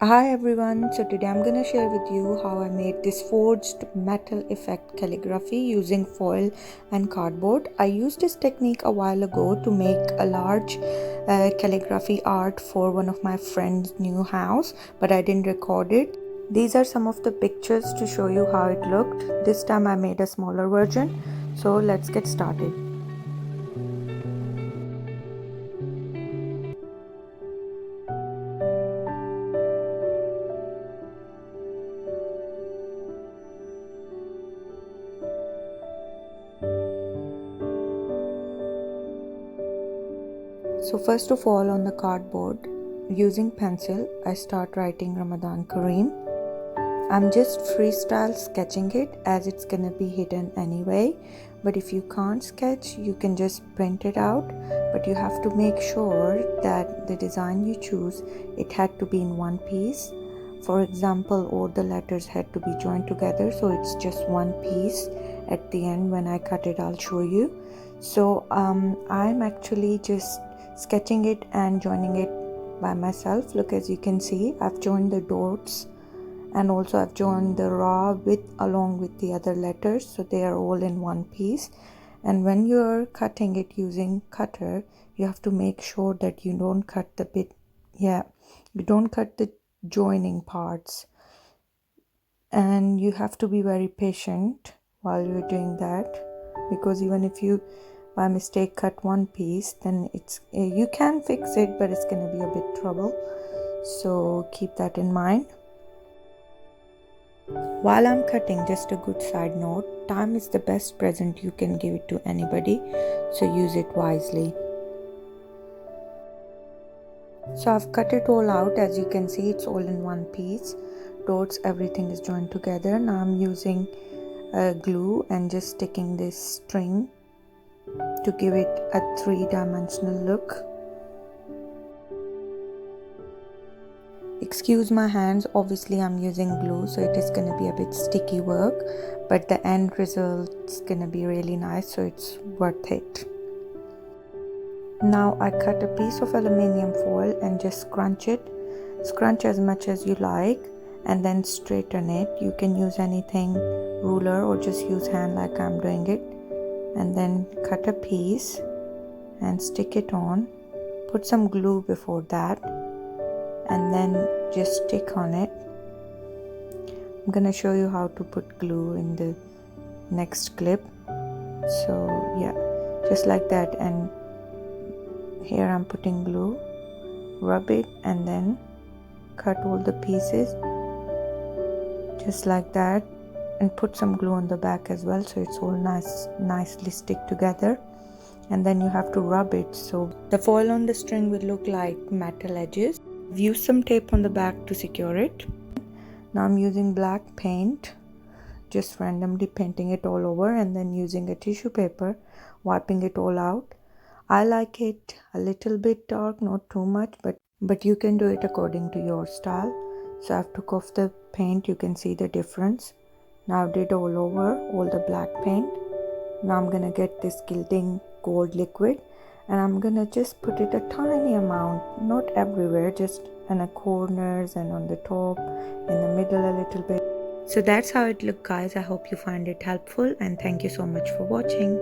Hi everyone, so today I'm gonna share with you how I made this forged metal effect calligraphy using foil and cardboard. I used this technique a while ago to make a large calligraphy art for one of my friend's new house, but I didn't record it. These are some of the pictures to show you how it looked. This time I made a smaller version, so let's get started. So first of all, on the cardboard, using pencil, I start writing Ramadan Kareem. I'm just freestyle sketching it as it's gonna be hidden anyway, but if you can't sketch, you can just print it out, but you have to make sure that the design you choose, it had to be in one piece. For example, all the letters had to be joined together, so it's just one piece. At the end when I cut it, I'll show you. So I'm actually just sketching it and joining it by myself. Look, as you can see, I've joined the dots and also I've joined the raw along with the other letters, so they are all in one piece. And when you're cutting it using cutter, you have to make sure that you don't cut you don't cut the joining parts, and you have to be very patient while you're doing that, because even if you by mistake cut one piece, then you can fix it, but it's going to be a bit trouble, so keep that in mind. While I'm cutting, just a good side note, time is the best present you can give it to anybody, so use it wisely. So I've cut it all out. As you can see, it's all in one piece. Dots, everything is joined together. Now I'm using glue and just sticking this string to give it a three-dimensional look. Excuse my hands, obviously I'm using glue, so it is going to be a bit sticky work, but the end result's going to be really nice, so it's worth it. Now I cut a piece of aluminium foil and just scrunch as much as you like, and then straighten it. You can use anything, ruler, or just use hand like I'm doing it, and then cut a piece and stick it on. Put some glue before that and then just stick on it. I'm gonna show you how to put glue in the next clip. So yeah, just like that, and here I'm putting glue, rub it, and then cut all the pieces just like that, and put some glue on the back as well, so it's all nicely stick together. And then you have to rub it so the foil on the string will look like metal edges. Use some tape on the back to secure it. Now I'm using black paint, just randomly painting it all over, and then using a tissue paper, wiping it all out. I like it a little bit dark, not too much, but you can do it according to your style. So I've took off the paint, you can see the difference. Now I did all over all the black paint. Now I'm gonna get this gilding gold liquid, and I'm gonna just put it a tiny amount, not everywhere, just in the corners and on the top, in the middle a little bit. So that's how it looked, guys. I hope you find it helpful, and thank you so much for watching.